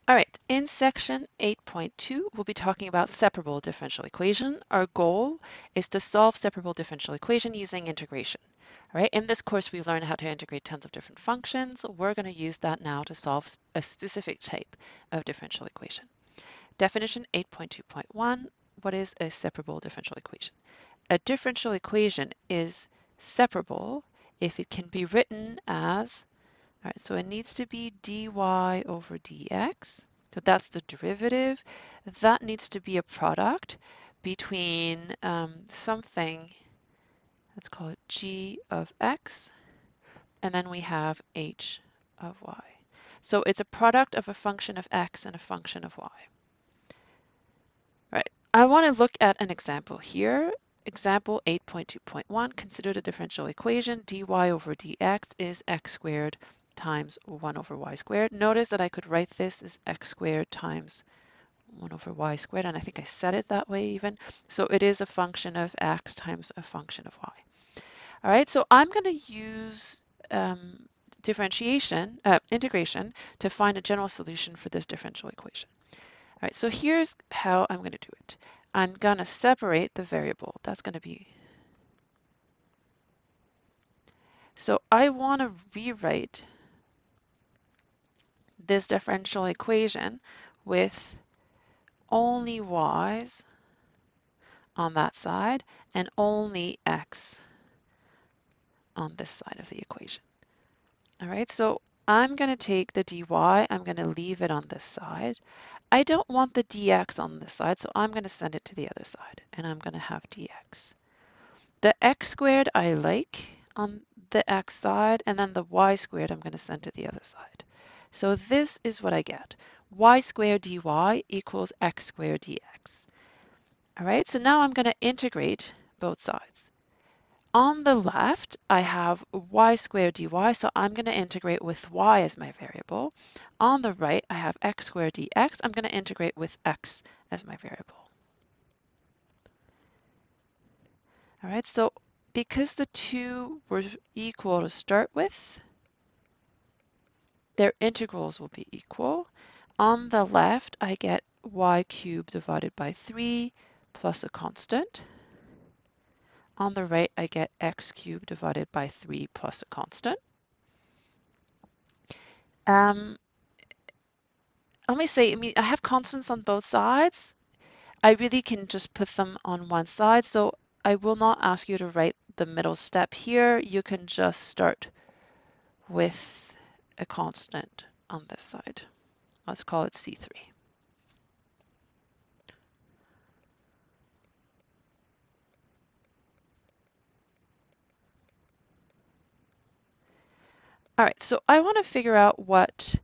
All right, in section 8.2, we'll be talking about separable differential equation. Our goal is to solve separable differential equation using integration. All right, in this course, we've learned how to integrate tons of different functions. We're going to use that now to solve a specific type of differential equation. Definition 8.2.1, what is a separable differential equation? A differential equation is separable if it can be written as, all right, so it needs to be dy over dx. So that's the derivative. That needs to be a product between something, let's call it g of x, and then we have h of y. So it's a product of a function of x and a function of y. Right. I want to look at an example here. Example 8.2.1, consider the differential equation dy over dx is x squared times 1 over y squared. Notice that I could write this as x squared times 1 over y squared, and I think I said it that way even. So it is a function of x times a function of y. All right, so I'm going to use integration to find a general solution for this differential equation. All right, so here's how I'm going to do it. I'm going to separate the variable. That's going to be, so I want to rewrite this differential equation with only y's on that side and only x on this side of the equation. All right, so I'm going to take the dy, I'm going to leave it on this side. I don't want the dx on this side, so I'm going to send it to the other side, and I'm going to have dx. The x squared I like on the x side, and then the y squared I'm going to send to the other side. So this is what I get. Y squared dy equals x squared dx. All right, so now I'm going to integrate both sides. On the left, I have y squared dy, so I'm going to integrate with y as my variable. On the right, I have x squared dx. I'm going to integrate with x as my variable. All right, so because the two were equal to start with, their integrals will be equal. On the left, I get y cubed divided by 3 plus a constant. On the right, I get x cubed divided by 3 plus a constant. Let me say, I have constants on both sides. I really can just put them on one side. So I will not ask you to write the middle step here. You can just start with a constant on this side. Let's call it C3. All right, so I want to figure out what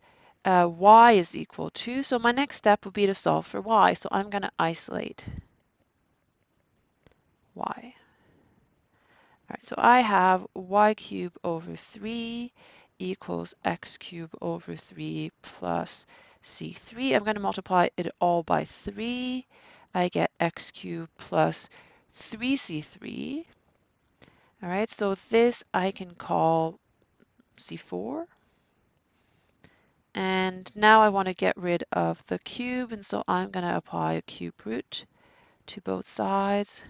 y is equal to. So my next step would be to solve for y. So I'm going to isolate y. All right, so I have y cubed over 3 equals x cubed over 3 plus c3. I'm going to multiply it all by 3. I get x cubed plus 3c3. All right, so this I can call c4. And now I want to get rid of the cube, and so I'm going to apply a cube root to both sides.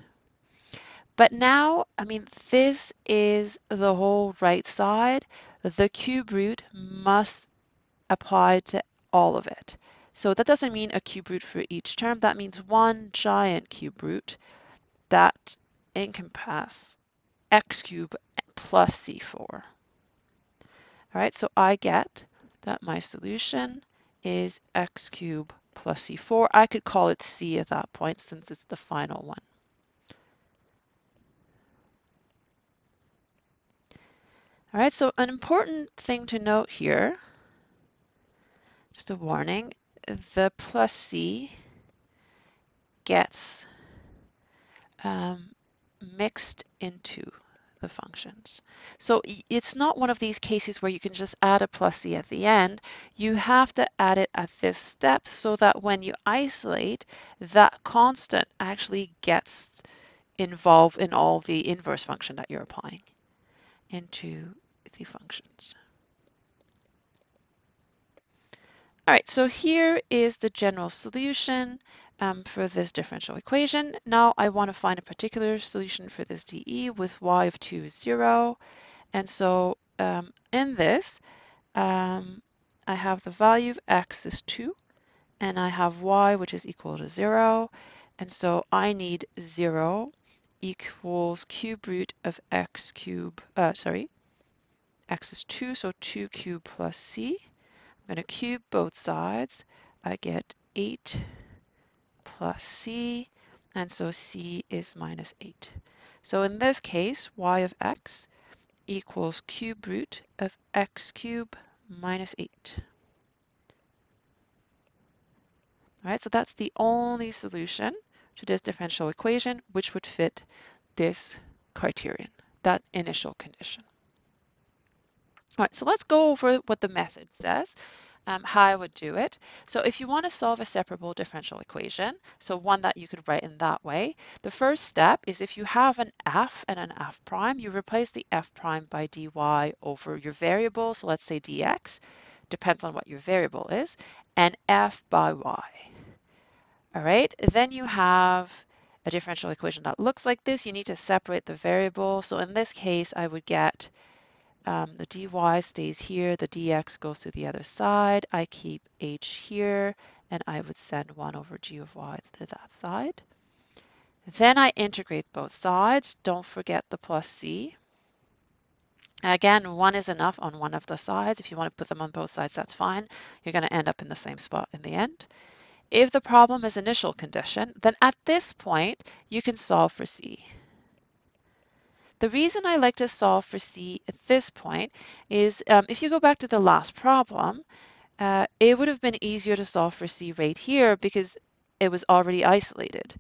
But now, this is the whole right side. The cube root must apply to all of it. So that doesn't mean a cube root for each term. That means one giant cube root that encompasses x cubed plus c4. All right, so I get that my solution is x cubed plus c4. I could call it c at that point since it's the final one. All right, so an important thing to note here, just a warning, the plus c gets mixed into the functions. So it's not one of these cases where you can just add a plus c at the end. You have to add it at this step so that when you isolate, that constant actually gets involved in all the inverse function that you're applying into the functions. All right, so here is the general solution for this differential equation. Now I want to find a particular solution for this dE with y of 2 is 0. And so in this, I have the value of x is 2, and I have y, which is equal to 0. And so I need 0 equals cube root of x cube, x is 2, so 2 cubed plus c. I'm going to cube both sides. I get 8 plus c, and so c is minus 8. So in this case, y of x equals cube root of x cubed minus 8. All right, so that's the only solution to this differential equation which would fit this criterion, that initial condition. All right, so let's go over what the method says, how I would do it. So if you want to solve a separable differential equation, so one that you could write in that way, the first step is if you have an f and an f prime, you replace the f prime by dy over your variable, so let's say dx, depends on what your variable is, and f by y. All right, then you have a differential equation that looks like this. You need to separate the variable. So in this case, I would get the dy stays here, the dx goes to the other side. I keep h here, and I would send 1 over g of y to that side. Then I integrate both sides. Don't forget the plus c. Again, 1 is enough on one of the sides. If you want to put them on both sides, that's fine. You're going to end up in the same spot in the end. If the problem is initial condition, then at this point, you can solve for c. The reason I like to solve for c at this point is if you go back to the last problem, it would have been easier to solve for c right here because it was already isolated.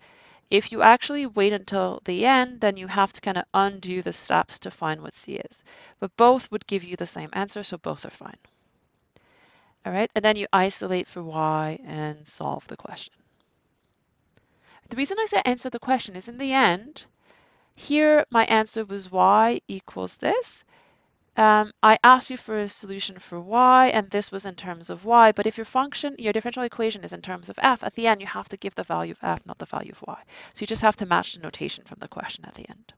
If you actually wait until the end, then you have to kind of undo the steps to find what c is. But both would give you the same answer, so both are fine. All right, and then you isolate for y and solve the question. The reason I say answer the question is in the end, here my answer was y equals this. I asked you for a solution for y, and this was in terms of y, but if your function, your differential equation is in terms of f, at the end you have to give the value of f, not the value of y. So you just have to match the notation from the question at the end.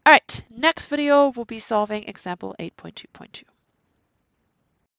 All right, next video we'll be solving example 8.2.2.